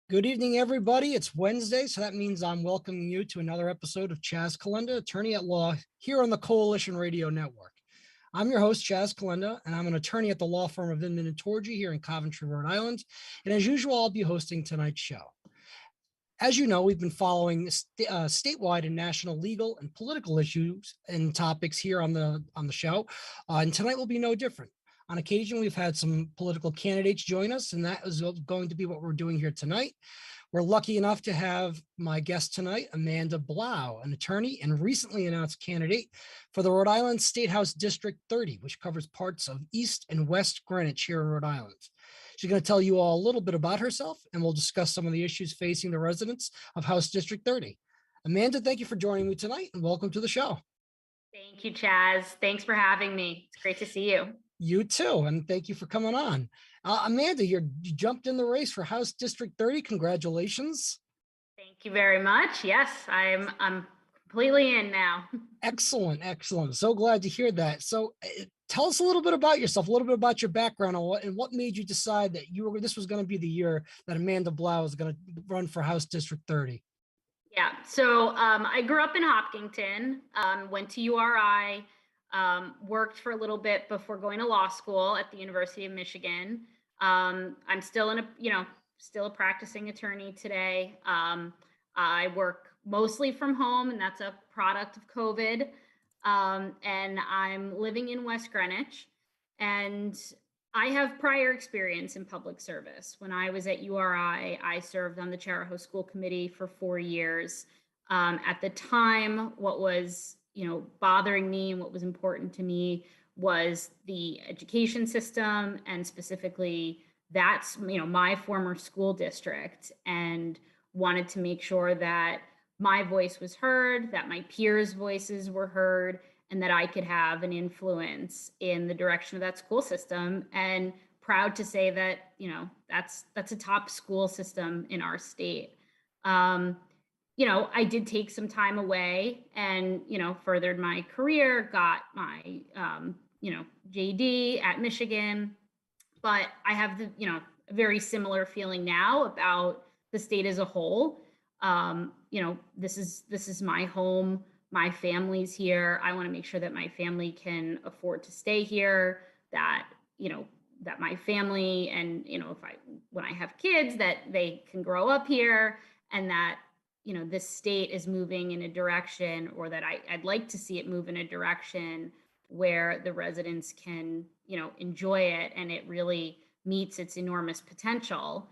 Good evening, everybody. It's Wednesday, so that means I'm welcoming you to another episode of Chaz Calenda, attorney at law, here on the Coalition Radio Network. I'm your host, Chaz Calenda, and I'm an attorney at the law firm of Inman and Torgy here in Coventry, Rhode Island. And as usual, I'll be hosting tonight's show. As you know, we've been following statewide and national legal and political issues and topics here on the show, and tonight will be no different. On occasion, we've had some political candidates join us, and that is going to be what we're doing here tonight. We're lucky enough to have my guest tonight, Amanda Blau, an attorney and recently announced candidate for the Rhode Island State House District 30, which covers parts of East and West Greenwich here in Rhode Island. She's going to tell you all a little bit about herself, and we'll discuss some of the issues facing the residents of House District 30. Amanda, thank you for joining me tonight, and welcome to the show. Thank you, Chaz. Thanks for having me. It's great to see you. You too, and thank you for coming on. Amanda, you jumped in the race for House District 30. Congratulations. Thank you very much. Yes, I'm completely in now. Excellent. So glad to hear that. So tell us a little bit about yourself, a little bit about your background, and what made you decide that this was going to be the year that Amanda Blau was going to run for House District 30. Yeah, so I grew up in Hopkinton, went to URI, worked for a little bit before going to law school at the University of Michigan. I'm still still a practicing attorney today. I work mostly from home, and that's a product of COVID. And I'm living in West Greenwich, and I have prior experience in public service. When I was at URI, I served on the Charahoe School Committee for 4 years. At the time, what was bothering me and what was important to me was the education system, and specifically that's my former school district, and wanted to make sure that my voice was heard, that my peers' voices were heard, and that I could have an influence in the direction of that school system. And proud to say that that's a top school system in our state. I did take some time away and furthered my career, got my JD at Michigan, but I have a very similar feeling now about the state as a whole. This is my home. My family's here. I want to make sure that my family can afford to stay here, that my family and when I have kids, that they can grow up here, and that this state is moving in a direction, or that I'd like to see it move in a direction where the residents can enjoy it and it really meets its enormous potential.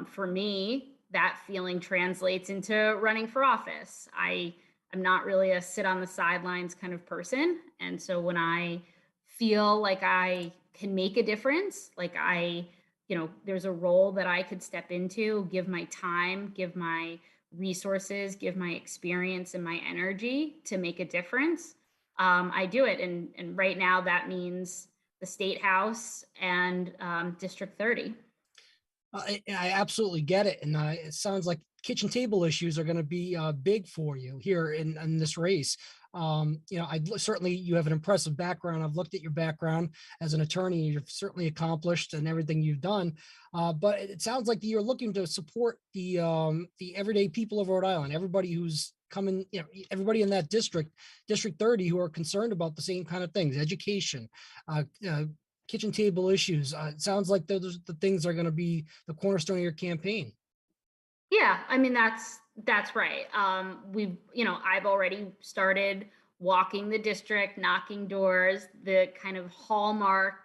For me, that feeling translates into running for office. I'm not really a sit on the sidelines kind of person. And so when I feel like I can make a difference, like there's a role that I could step into, give my time, give my resources, give my experience and my energy to make a difference, I do it. And right now that means the State House and District 30. I absolutely get it. And it sounds like kitchen table issues are going to be big for you here in this race. Certainly you have an impressive background. I've looked at your background as an attorney. You've certainly accomplished and everything you've done. But it sounds like you're looking to support the everyday people of Rhode Island, everybody who's coming, everybody in that District 30 who are concerned about the same kind of things, education, kitchen table issues. It sounds like those the things are going to be the cornerstone of your campaign. Yeah, I mean, that's right. I've already started walking the district, knocking doors, the kind of hallmark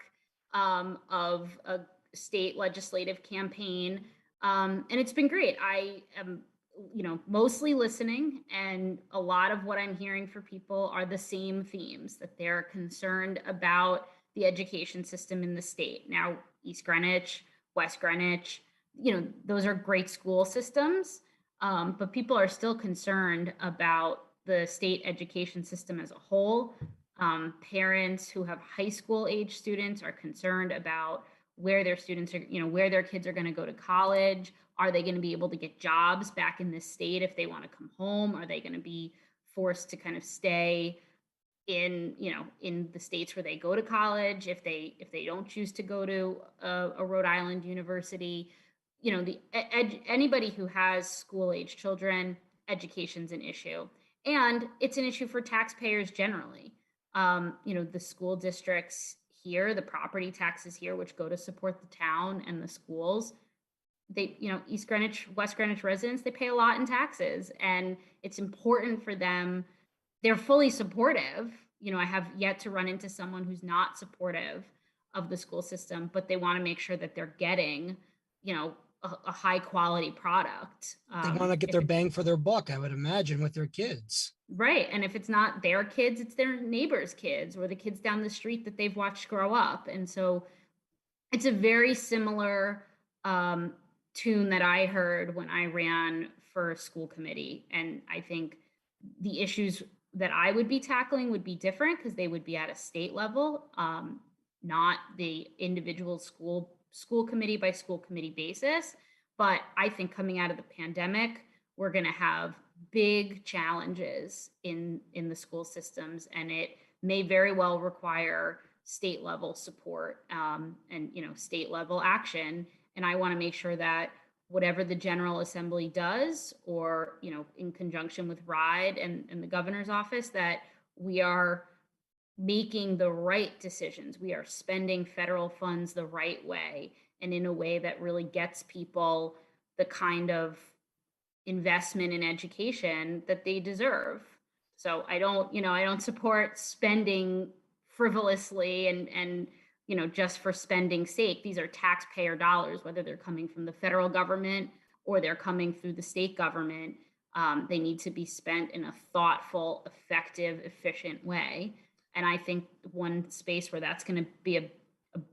of a state legislative campaign. And it's been great. I am, mostly listening, and a lot of what I'm hearing for people are the same themes, that they're concerned about the education system in the state. Now, East Greenwich, West Greenwich, those are great school systems, but people are still concerned about the state education system as a whole. Parents who have high school age students are concerned about where their students are, where their kids are going to go to college. Are they going to be able to get jobs back in this state if they want to come home? Are they going to be forced to kind of stay in the states where they go to college if they don't choose to go to a Rhode Island university? anybody who has school age children, education's an issue. And it's an issue for taxpayers generally. The school districts here, the property taxes here, which go to support the town and the schools, East Greenwich, West Greenwich residents, they pay a lot in taxes, and it's important for them. They're fully supportive. I have yet to run into someone who's not supportive of the school system, but they want to make sure that they're getting, a high quality product. They want to get their bang for their buck, I would imagine, with their kids. Right. And if it's not their kids, it's their neighbors' kids or the kids down the street that they've watched grow up. And so it's a very similar tune that I heard when I ran for school committee. And I think the issues that I would be tackling would be different because they would be at a state level, not the individual school committee by school committee basis. But I think coming out of the pandemic, we're going to have big challenges in the school systems, and it may very well require state level support and state level action. And I want to make sure that whatever the General Assembly does, or in conjunction with RIDE and the governor's office, that we are making the right decisions. We are spending federal funds the right way and in a way that really gets people the kind of investment in education that they deserve. So I don't support spending frivolously and just for spending's sake. These are taxpayer dollars, whether they're coming from the federal government or they're coming through the state government. They need to be spent in a thoughtful, effective, efficient way. And I think one space where that's going to be a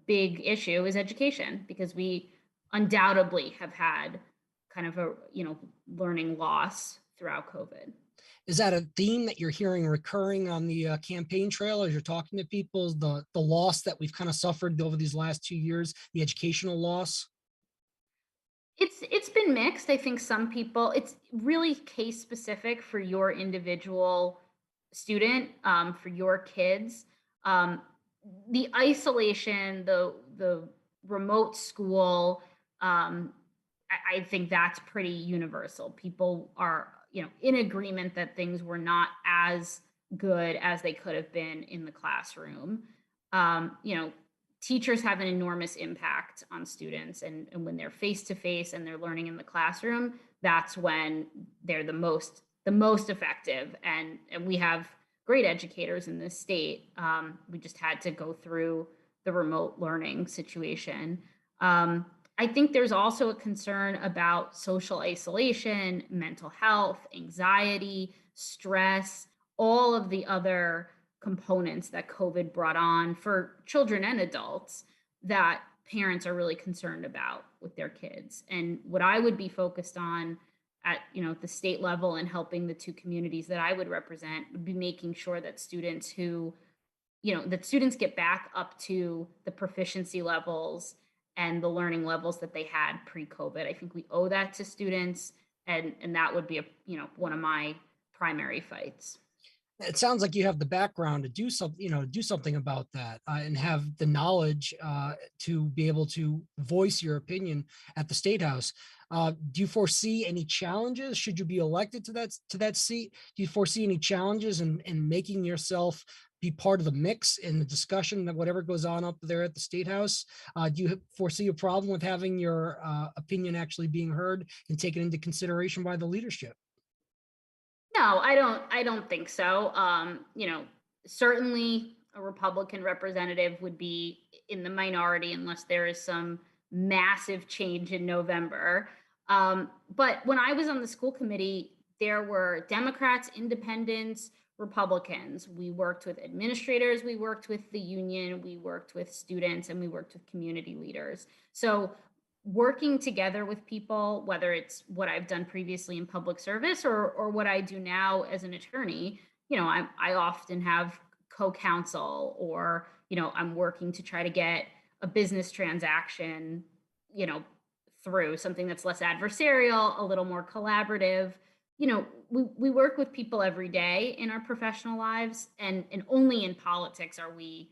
big issue is education, because we undoubtedly have had kind of a learning loss throughout COVID. Is that a theme that you're hearing recurring on the campaign trail as you're talking to people, the loss that we've kind of suffered over these last 2 years, the educational loss? It's been mixed. I think some people, it's really case specific for your individual student, for your kids. The isolation, the remote school, I think that's pretty universal. People are, in agreement that things were not as good as they could have been in the classroom. Teachers have an enormous impact on students, and when they're face to face and they're learning in the classroom, that's when they're the most effective. And we have great educators in this state. We just had to go through the remote learning situation. I think there's also a concern about social isolation, mental health, anxiety, stress, all of the other components that COVID brought on for children and adults that parents are really concerned about with their kids. And what I would be focused on at the state level and helping the two communities that I would represent would be making sure that students get back up to the proficiency levels and the learning levels that they had pre-COVID. I think we owe that to students, and that would be one of my primary fights. It sounds like you have the background to do something about that, and have the knowledge to be able to voice your opinion at the State House. Do you foresee any challenges should you be elected to that seat? Do you foresee any challenges in making yourself be part of the mix in the discussion that whatever goes on up there at the State House? Do you foresee a problem with having your opinion actually being heard and taken into consideration by the leadership? No, I don't think so. Certainly a Republican representative would be in the minority unless there is some massive change in November. But when I was on the school committee, there were Democrats, independents, Republicans. We worked with administrators, we worked with the union, we worked with students, and we worked with community leaders. So working together with people, whether it's what I've done previously in public service or what I do now as an attorney, I often have co-counsel, or, I'm working to try to get a business transaction, through something that's less adversarial, a little more collaborative. We work with people every day in our professional lives, and only in politics are we,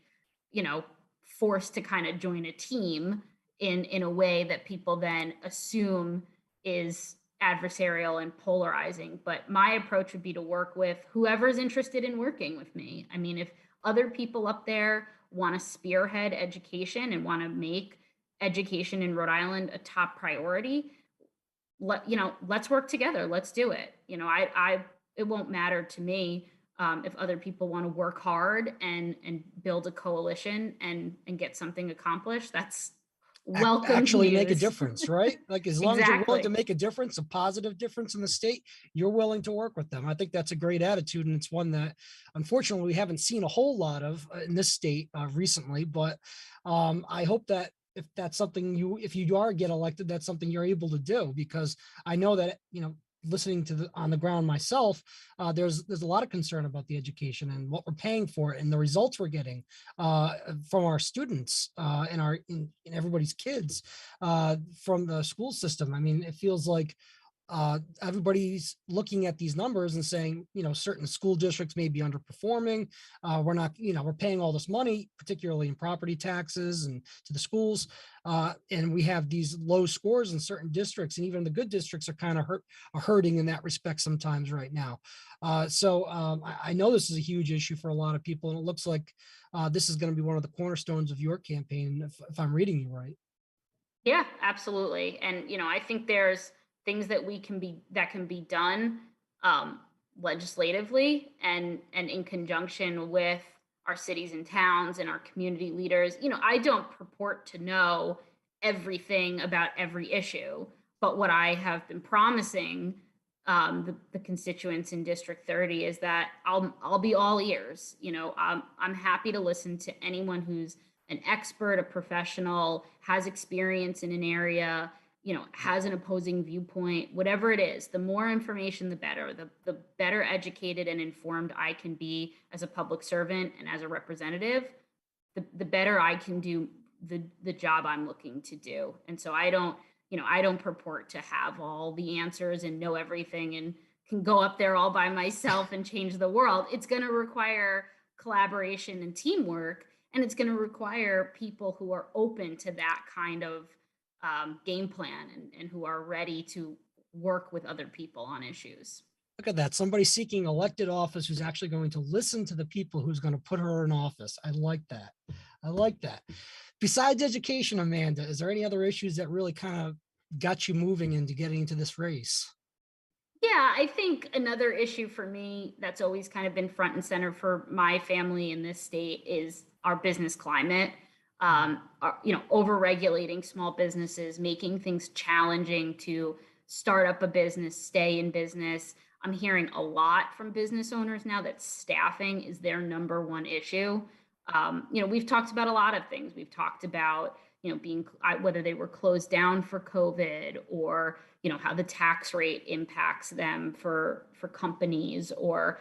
forced to kind of join a team. in a way that people then assume is adversarial and polarizing. But my approach would be to work with whoever's interested in working with me. I mean, if other people up there want to spearhead education and want to make education in Rhode Island a top priority, let's work together. Let's do it. It won't matter to me if other people want to work hard and build a coalition and get something accomplished. That's welcome Actually make a news. difference, right? Like as long as you're willing to Exactly. make a difference, a positive difference in the state, you're willing to work with them. I think that's a great attitude, and it's one that unfortunately we haven't seen a whole lot of in this state recently. But I hope that if that's something if you are get elected, that's something you're able to do, because I know that listening to on the ground myself, there's a lot of concern about the education and what we're paying for it and the results we're getting from our students and everybody's kids from the school system. I mean, it feels like everybody's looking at these numbers and saying, certain school districts may be underperforming. We're not, we're paying all this money, particularly in property taxes and to the schools. And we have these low scores in certain districts, and even the good districts are kind of hurting in that respect sometimes right now. I know this is a huge issue for a lot of people, and it looks like this is going to be one of the cornerstones of your campaign, if I'm reading you right. Yeah, absolutely. And I think there's things that can be done um, legislatively and in conjunction with our cities and towns and our community leaders. I don't purport to know everything about every issue, but what I have been promising the constituents in District 30 is that I'll be all ears. I'm happy to listen to anyone who's an expert, a professional, has experience in an area, has an opposing viewpoint, whatever it is. The more information, the better. The better educated and informed I can be as a public servant and as a representative, the better I can do the job I'm looking to do. And so I don't purport to have all the answers and know everything and can go up there all by myself and change the world. It's going to require collaboration and teamwork, and it's going to require people who are open to that kind of game plan and who are ready to work with other people on issues. Look at that. Somebody seeking elected office who's actually going to listen to the people who's going to put her in office. I like that. I like that. Besides education, Amanda, is there any other issues that really kind of got you moving into getting into this race? Yeah, I think another issue for me that's always kind of been front and center for my family in this state is our business climate. Over regulating small businesses, making things challenging to start up a business, stay in business. I'm hearing a lot from business owners now that staffing is their number one issue. We've talked about a lot of things. We've talked about being whether they were closed down for COVID, or how the tax rate impacts them for companies, or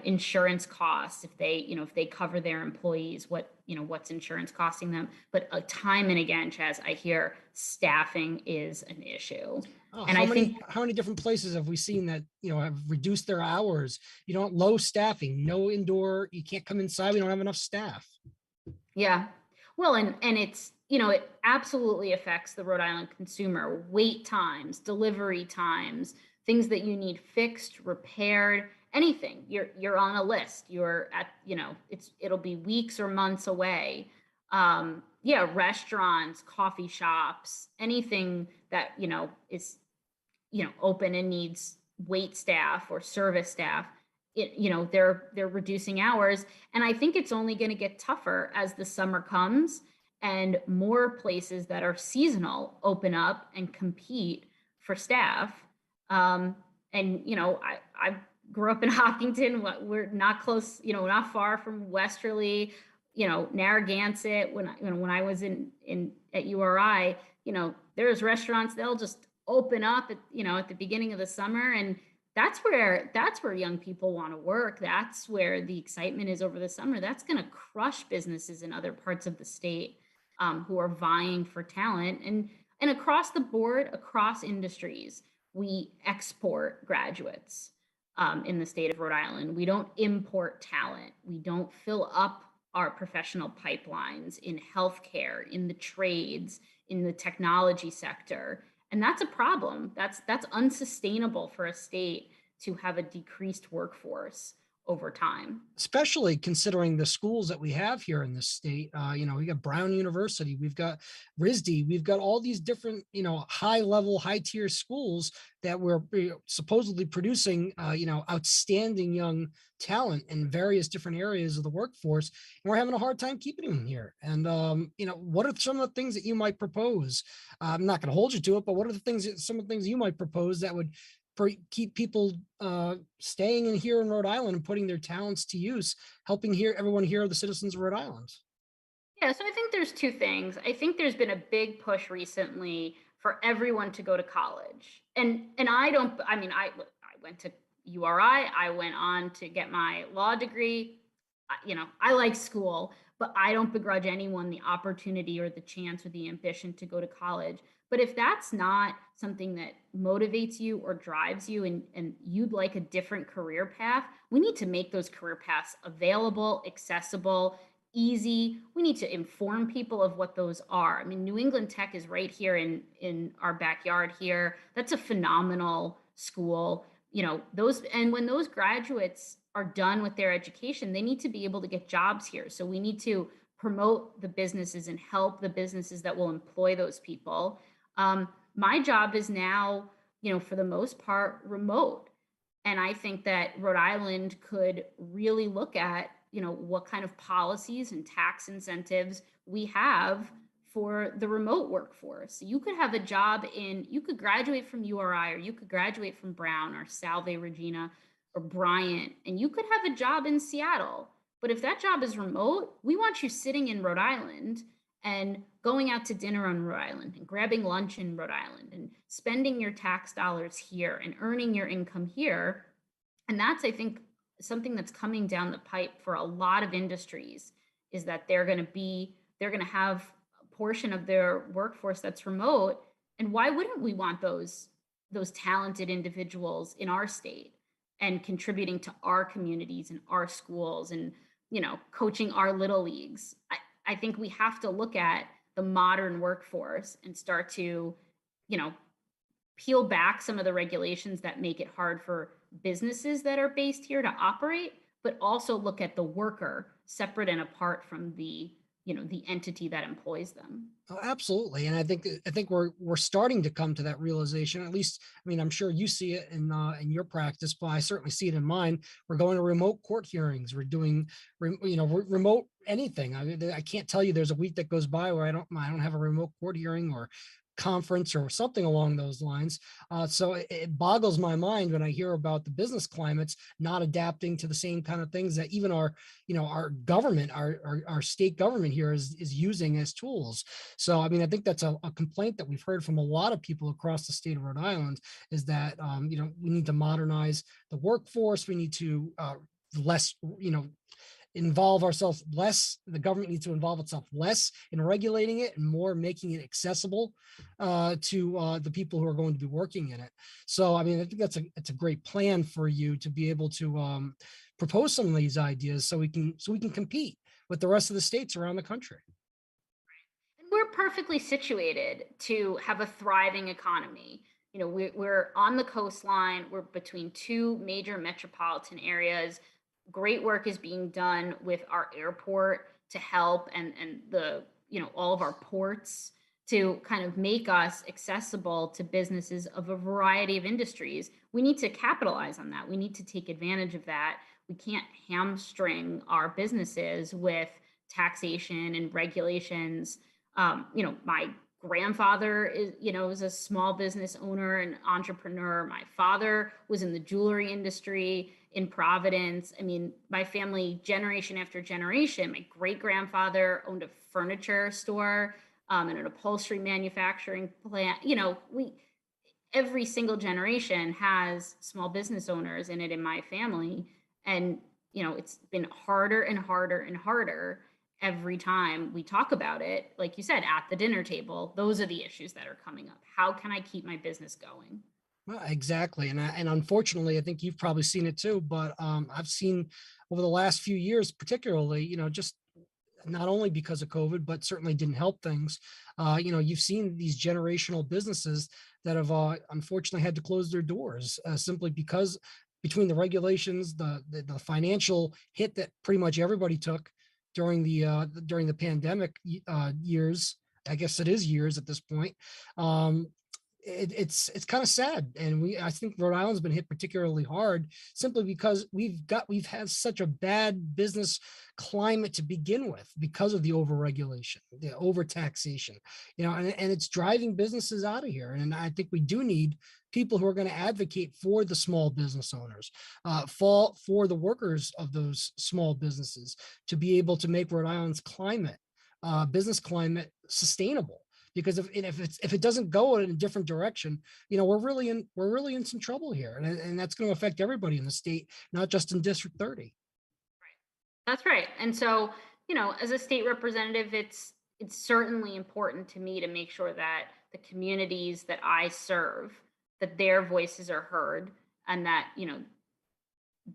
insurance costs if they cover their employees, what's insurance costing them. But time and again, Chaz, I hear staffing is an issue. Oh, And I think how many different places have we seen that have reduced their hours? Low staffing, no indoor. You can't come inside. We don't have enough staff. Yeah. Well, and it's, it absolutely affects the Rhode Island consumer. Wait times, delivery times, things that you need fixed, repaired, anything. You're on a list. You're at, it'll be weeks or months away. Yeah, restaurants, coffee shops, anything that, is, open and needs wait staff or service staff. They're reducing hours, and I think it's only going to get tougher as the summer comes and more places that are seasonal open up and compete for staff. I grew up in Hopkinton. We're not close, not far from Westerly, Narragansett. When I was at URI, there's restaurants, they'll just open up at the beginning of the summer, and that's where young people want to work. That's where the excitement is over the summer. That's going to crush businesses in other parts of the state who are vying for talent. And across the board, across industries, we export graduates in the state of Rhode Island. We don't import talent. We don't fill up our professional pipelines in healthcare, in the trades, in the technology sector. And that's a problem. That's unsustainable for a state to have a decreased workforce over time. Especially considering the schools that we have here in this state. We got Brown University, we've got RISD, we've got all these different, high level, high tier schools that we're supposedly producing, outstanding young talent in various different areas of the workforce. And we're having a hard time keeping them here. And, what are some of the things that you might propose? I'm not going to hold you to it, but what are some of the things you might propose that would keep people staying in here in Rhode Island and putting their talents to use, helping everyone here, the citizens of Rhode Island? Yeah, so I think there's two things. I think there's been a big push recently for everyone to go to college. And I don't I mean I went to URI, I went on to get my law degree. I like school, but I don't begrudge anyone the opportunity or the chance or the ambition to go to college. But if that's not something that motivates you or drives you, and you'd like a different career path, we need to make those career paths available, accessible, easy. We need to inform people of what those are. I mean, New England Tech is right here in our backyard here. That's a phenomenal school. Those, and when those graduates are done with their education, they need to be able to get jobs here. So we need to promote the businesses and help the businesses that will employ those people. My job is now, for the most part, remote. And I think that Rhode Island could really look at, what kind of policies and tax incentives we have for the remote workforce. You could have a job you could graduate from URI, or you could graduate from Brown or Salve Regina or Bryant, and you could have a job in Seattle. But if that job is remote, we want you sitting in Rhode Island and going out to dinner on Rhode Island and grabbing lunch in Rhode Island and spending your tax dollars here and earning your income here. And that's, I think, something that's coming down the pipe for a lot of industries, is that they're going to have a portion of their workforce that's remote. And why wouldn't we want those talented individuals in our state and contributing to our communities and our schools and, coaching our little leagues? I think we have to look at the modern workforce and start to, peel back some of the regulations that make it hard for businesses that are based here to operate, but also look at the worker separate and apart from the entity that employs them. Oh, absolutely. And I think we're starting to come to that realization. At least, I mean, I'm sure you see it in your practice, but I certainly see it in mine. We're going to remote court hearings. We're doing, remote anything. I can't tell you there's a week that goes by where I don't have a remote court hearing or conference or something along those lines. So it boggles my mind when I hear about the business climates not adapting to the same kind of things that even our government, our state government here is using as tools. So, I mean, I think that's a complaint that we've heard from a lot of people across the state of Rhode Island, is that, we need to modernize the workforce. We need to less, involve ourselves less. The government needs to involve itself less in regulating it and more making it accessible to the people who are going to be working in it. So, I mean, I think it's a great plan for you to be able to propose some of these ideas so we can compete with the rest of the states around the country. And we're perfectly situated to have a thriving economy. We're on the coastline. We're between two major metropolitan areas. Great work is being done with our airport to help, and the all of our ports to kind of make us accessible to businesses of a variety of industries. We need to capitalize on that. We need to take advantage of that. We can't hamstring our businesses with taxation and regulations. My grandfather is a small business owner and entrepreneur. My father was in the jewelry industry in Providence. I mean, my family, generation after generation, my great grandfather owned a furniture store and an upholstery manufacturing plant. Every single generation has small business owners in it in my family. And, it's been harder and harder and harder every time we talk about it. Like you said, at the dinner table, those are the issues that are coming up. How can I keep my business going? Well, exactly. And unfortunately, I think you've probably seen it too, but I've seen over the last few years, particularly, just not only because of COVID, but certainly didn't help things. You've seen these generational businesses that have unfortunately had to close their doors simply because between the regulations, the financial hit that pretty much everybody took during the pandemic years. I guess it is years at this point. It's kind of sad, and I think Rhode Island's been hit particularly hard simply because we've had such a bad business climate to begin with because of the overregulation, the overtaxation, and it's driving businesses out of here. And I think we do need people who are going to advocate for the small business owners, for the workers of those small businesses, to be able to make Rhode Island's business climate sustainable. Because if it doesn't go in a different direction, we're really in some trouble here, and that's going to affect everybody in the state, not just in District 30. That's right. And so, as a state representative, it's certainly important to me to make sure that the communities that I serve, that their voices are heard, and that,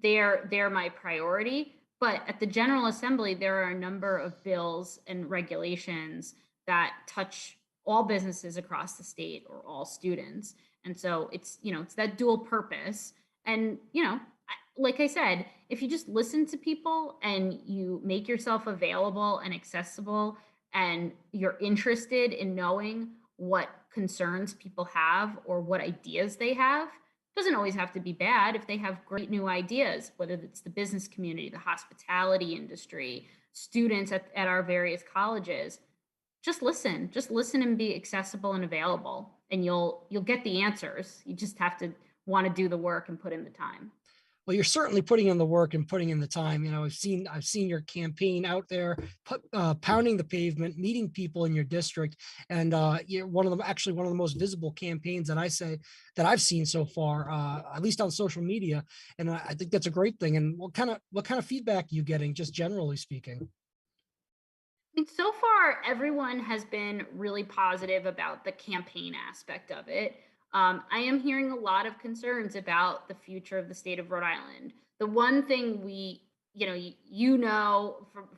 they're my priority. But at the General Assembly, there are a number of bills and regulations that touch all businesses across the state or all students. And so it's that dual purpose. And, like I said, if you just listen to people and you make yourself available and accessible, and you're interested in knowing what concerns people have or what ideas they have, it doesn't always have to be bad. If they have great new ideas, whether it's the business community, the hospitality industry, students at our various colleges, just listen and be accessible and available, and you'll get the answers. You just have to want to do the work and put in the time. Well, you're certainly putting in the work and putting in the time. I've seen your campaign out there, pounding the pavement, meeting people in your district, and you're one of the most visible campaigns that I've seen so far, at least on social media. And I think that's a great thing. And what kind of feedback are you getting, just generally speaking? So far, everyone has been really positive about the campaign aspect of it. I am hearing a lot of concerns about the future of the state of Rhode Island. The one thing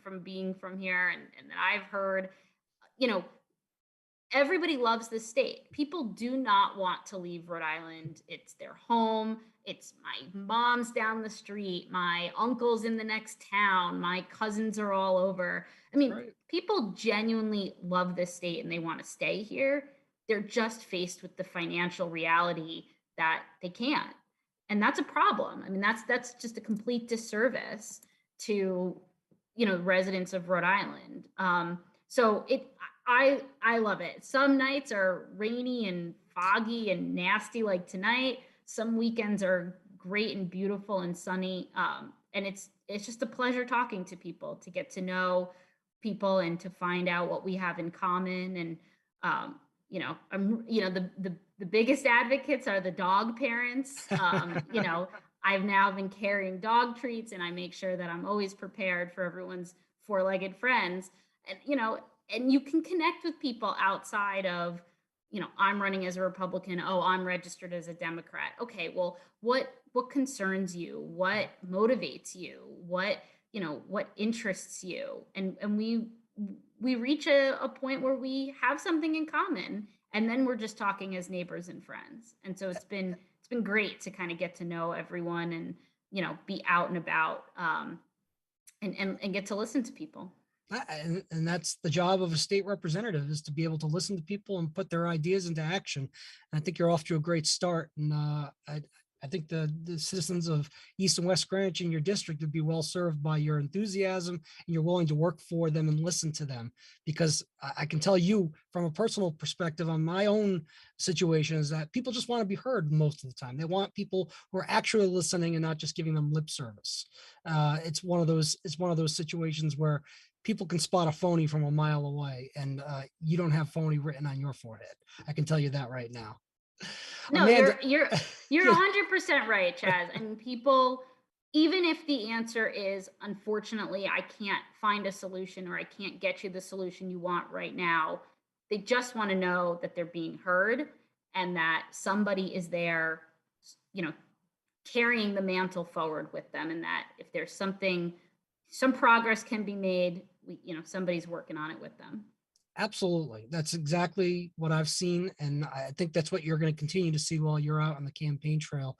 from being from here, and that I've heard, everybody loves the state. People do not want to leave Rhode Island. It's their home. It's my mom's down the street, my uncle's in the next town, my cousins are all over. I mean, right. People genuinely love this state and they want to stay here. They're just faced with the financial reality that they can't. And that's a problem. I mean, that's just a complete disservice to, residents of Rhode Island. I love it. Some nights are rainy and foggy and nasty like tonight. Some weekends are great and beautiful and sunny. And it's just a pleasure talking to people, to get to know people and to find out what we have in common. And, the biggest advocates are the dog parents. I've now been carrying dog treats, and I make sure that I'm always prepared for everyone's four-legged friends. And you can connect with people outside of, I'm running as a Republican. Oh, I'm registered as a Democrat. Okay, well, what concerns you? What motivates you? What interests you? And we reach a point where we have something in common, and then we're just talking as neighbors and friends. And so it's been great to kind of get to know everyone and, be out and about, and get to listen to people. And that's the job of a state representative, is to be able to listen to people and put their ideas into action. And I think you're off to a great start. And I think the citizens of East and West Greenwich in your district would be well served by your enthusiasm, and you're willing to work for them and listen to them. Because I can tell you from a personal perspective on my own situation is that people just want to be heard most of the time. They want people who are actually listening and not just giving them lip service. It's one of those situations where people can spot a phony from a mile away, and you don't have phony written on your forehead. I can tell you that right now. No, Amanda, you're 100% right, Chaz. And people, even if the answer is, unfortunately, I can't find a solution, or I can't get you the solution you want right now, they just want to know that they're being heard and that somebody is there, carrying the mantle forward with them, and that if there's some progress can be made, somebody's working on it with them. Absolutely. That's exactly what I've seen. And I think that's what you're going to continue to see while you're out on the campaign trail.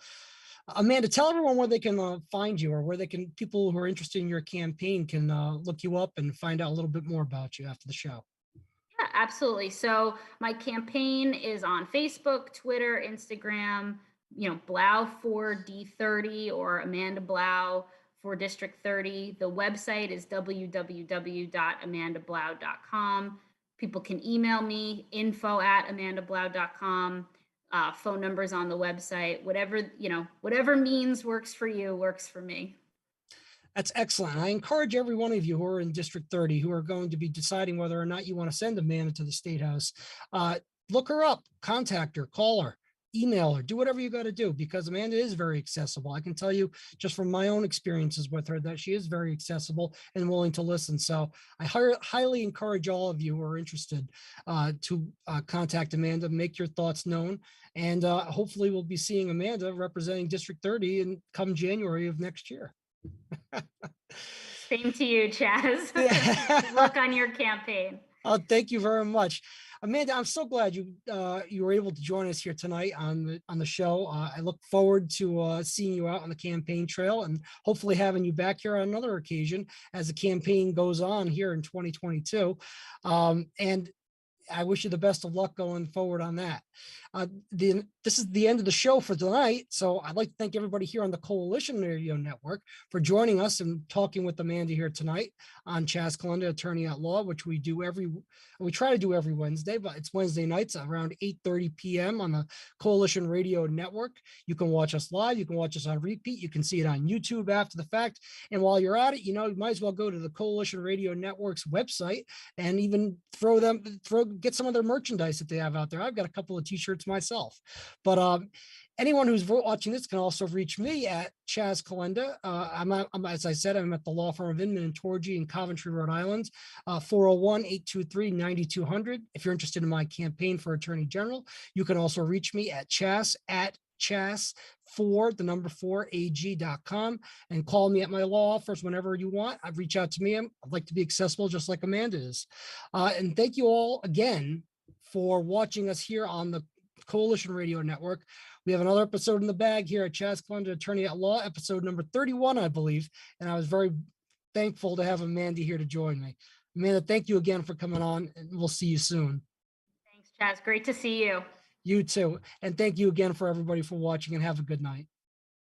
Amanda, tell everyone where they can find you, or where people who are interested in your campaign can look you up and find out a little bit more about you after the show. Yeah, absolutely. So my campaign is on Facebook, Twitter, Instagram, Blau for D30 or Amanda Blau for District 30. The website is www.amandablau.com. People can email me, info@amandablau.com. Phone numbers on the website. Whatever means works for you, works for me. That's excellent. I encourage every one of you who are in District 30 who are going to be deciding whether or not you want to send Amanda to the State House. Look her up, contact her, call her, email her, do whatever you got to do, because Amanda is very accessible. I can tell you just from my own experiences with her that she is very accessible and willing to listen. So I highly encourage all of you who are interested to contact Amanda, make your thoughts known, and hopefully we'll be seeing Amanda representing District 30 come January of next year. Same to you, Chaz. Good luck on your campaign. Oh, thank you very much, Amanda. I'm so glad you were able to join us here tonight on the show. I look forward to seeing you out on the campaign trail and hopefully having you back here on another occasion as the campaign goes on here in 2022. And I wish you the best of luck going forward on that. This is the end of the show for tonight. So I'd like to thank everybody here on the Coalition Radio Network for joining us and talking with Amanda here tonight on Chaz Calenda, Attorney at Law, which we try to do every Wednesday, but it's Wednesday nights around 8:30 p.m. on the Coalition Radio Network. You can watch us live. You can watch us on repeat. You can see it on YouTube after the fact. And while you're at it, you might as well go to the Coalition Radio Network's website and even get some of their merchandise that they have out there. I've got a couple of t-shirts myself, but anyone who's watching this can also reach me at Chaz Calenda. As I said, I'm at the law firm of Inman and Torgy in Coventry, Rhode Island, 401-823-9200. If you're interested in my campaign for Attorney General, you can also reach me at chas4ag.com and call me at my law office whenever you want. I'd reach out to me. I'd like to be accessible just like Amanda is. And thank you all again for watching us here on the Coalition Radio Network. We have another episode in the bag here at Chaz Calenda, Attorney at Law, episode number 31, I believe. And I was very thankful to have Amanda here to join me. Amanda, thank you again for coming on, and we'll see you soon. Thanks, Chaz. Great to see you. You too. And thank you again for everybody for watching, and have a good night.